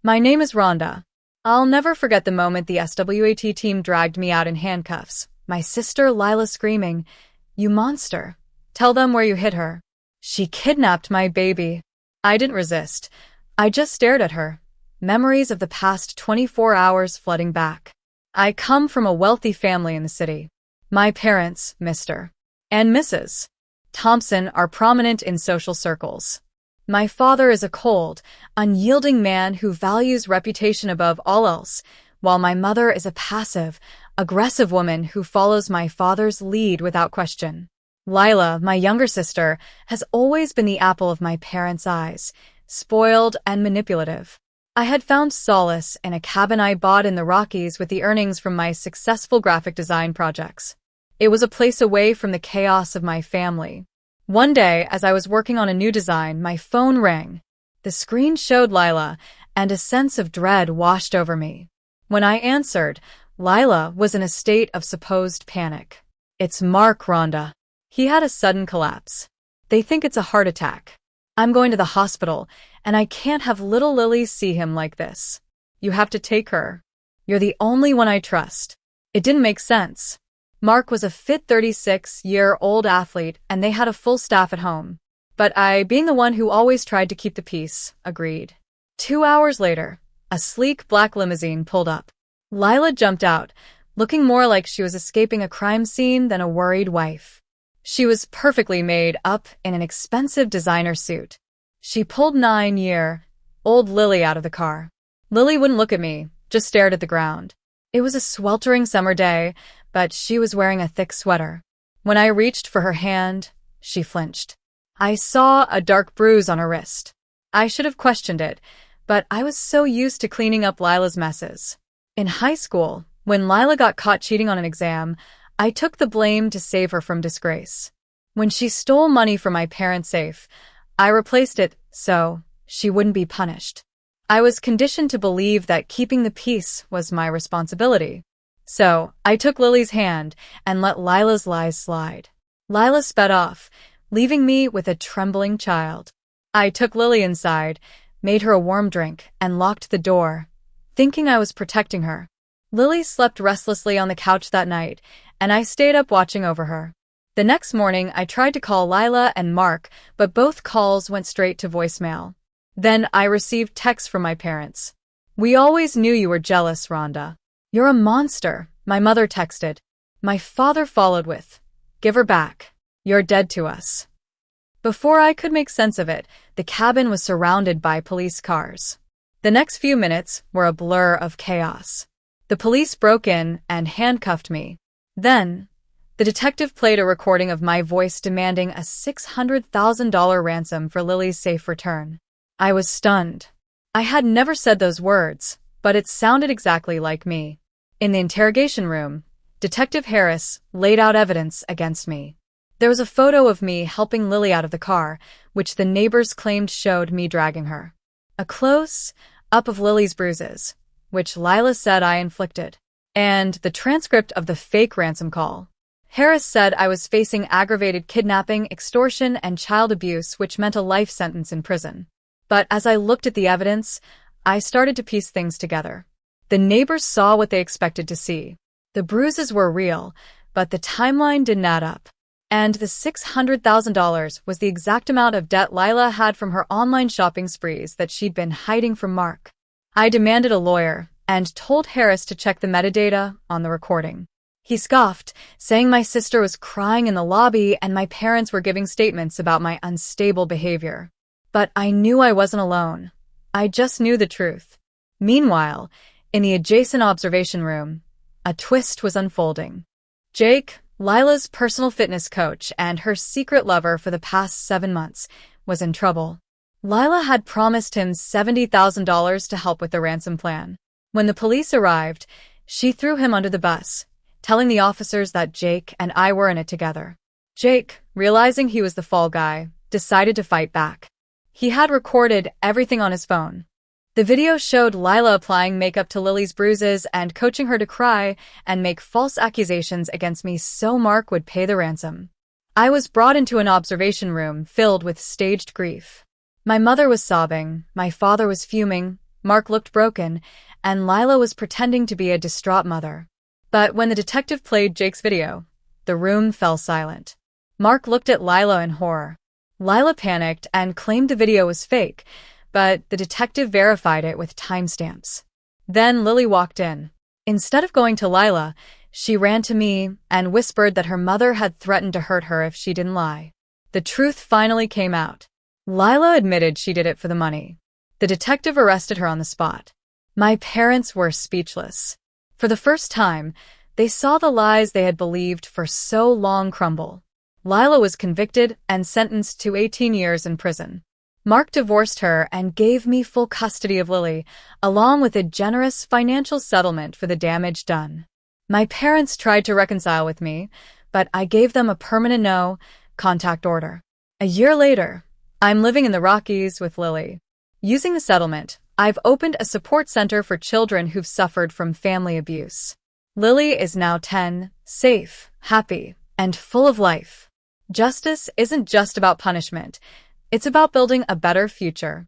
My name is Rhonda. I'll never forget the moment the SWAT team dragged me out in handcuffs. My sister Lila screaming, "You monster. Tell them where you hid her. She kidnapped my baby." I didn't resist. I just stared at her. Memories of the past 24 hours flooding back. I come from a wealthy family in the city. My parents, Mr. and Mrs. Thompson, are prominent in social circles. My father is a cold, unyielding man who values reputation above all else, while my mother is a passive, aggressive woman who follows my father's lead without question. Lila, my younger sister, has always been the apple of my parents' eyes, spoiled and manipulative. I had found solace in a cabin I bought in the Rockies with the earnings from my successful graphic design projects. It was a place away from the chaos of my family. One day, as I was working on a new design, my phone rang. The screen showed Lila, and a sense of dread washed over me. When I answered, Lila was in a state of supposed panic. "It's Mark, Rhonda. He had a sudden collapse. They think it's a heart attack. I'm going to the hospital, and I can't have little Lily see him like this. You have to take her. You're the only one I trust." It didn't make sense. Mark was a fit 36-year-old athlete, and they had a full staff at home. But I, being the one who always tried to keep the peace, agreed. 2 hours later, a sleek black limousine pulled up. Lila jumped out, looking more like she was escaping a crime scene than a worried wife. She was perfectly made up in an expensive designer suit. She pulled 9-year-old Lily out of the car. Lily wouldn't look at me, just stared at the ground. It was a sweltering summer day, but she was wearing a thick sweater. When I reached for her hand, she flinched. I saw a dark bruise on her wrist. I should have questioned it, but I was so used to cleaning up Lila's messes. In high school, when Lila got caught cheating on an exam, I took the blame to save her from disgrace. When she stole money from my parents' safe, I replaced it so she wouldn't be punished. I was conditioned to believe that keeping the peace was my responsibility. So, I took Lily's hand and let Lila's lies slide. Lila sped off, leaving me with a trembling child. I took Lily inside, made her a warm drink, and locked the door, thinking I was protecting her. Lily slept restlessly on the couch that night, and I stayed up watching over her. The next morning, I tried to call Lila and Mark, but both calls went straight to voicemail. Then I received texts from my parents. "We always knew you were jealous, Rhonda. You're a monster," my mother texted. My father followed with, "Give her back. You're dead to us." Before I could make sense of it, the cabin was surrounded by police cars. The next few minutes were a blur of chaos. The police broke in and handcuffed me. Then, the detective played a recording of my voice demanding a $600,000 ransom for Lily's safe return. I was stunned. I had never said those words, but it sounded exactly like me. In the interrogation room, Detective Harris laid out evidence against me. There was a photo of me helping Lily out of the car, which the neighbors claimed showed me dragging her. A close-up of Lily's bruises, which Lila said I inflicted. And the transcript of the fake ransom call. Harris said I was facing aggravated kidnapping, extortion, and child abuse, which meant a life sentence in prison. But as I looked at the evidence, I started to piece things together. The neighbors saw what they expected to see. The bruises were real, but the timeline didn't add up. And the $600,000 was the exact amount of debt Lila had from her online shopping sprees that she'd been hiding from Mark. I demanded a lawyer and told Harris to check the metadata on the recording. He scoffed, saying my sister was crying in the lobby and my parents were giving statements about my unstable behavior. But I knew I wasn't alone. I just knew the truth. Meanwhile, in the adjacent observation room, a twist was unfolding. Jake, Lila's personal fitness coach and her secret lover for the past 7 months, was in trouble. Lila had promised him $70,000 to help with the ransom plan. When the police arrived, she threw him under the bus, telling the officers that Jake and I were in it together. Jake, realizing he was the fall guy, decided to fight back. He had recorded everything on his phone. The video showed Lila applying makeup to Lily's bruises and coaching her to cry and make false accusations against me so Mark would pay the ransom. I was brought into an observation room filled with staged grief. My mother was sobbing, my father was fuming, Mark looked broken, and Lila was pretending to be a distraught mother. But when the detective played Jake's video, the room fell silent. Mark looked at Lila in horror. Lila panicked and claimed the video was fake, but the detective verified it with timestamps. Then Lily walked in. Instead of going to Lila, she ran to me and whispered that her mother had threatened to hurt her if she didn't lie. The truth finally came out. Lila admitted she did it for the money. The detective arrested her on the spot. My parents were speechless. For the first time, they saw the lies they had believed for so long crumble. Lila was convicted and sentenced to 18 years in prison. Mark divorced her and gave me full custody of Lily, along with a generous financial settlement for the damage done. My parents tried to reconcile with me, but I gave them a permanent no-contact order. A year later, I'm living in the Rockies with Lily. Using the settlement, I've opened a support center for children who've suffered from family abuse. Lily is now 10, safe, happy, and full of life. Justice isn't just about punishment. It's about building a better future.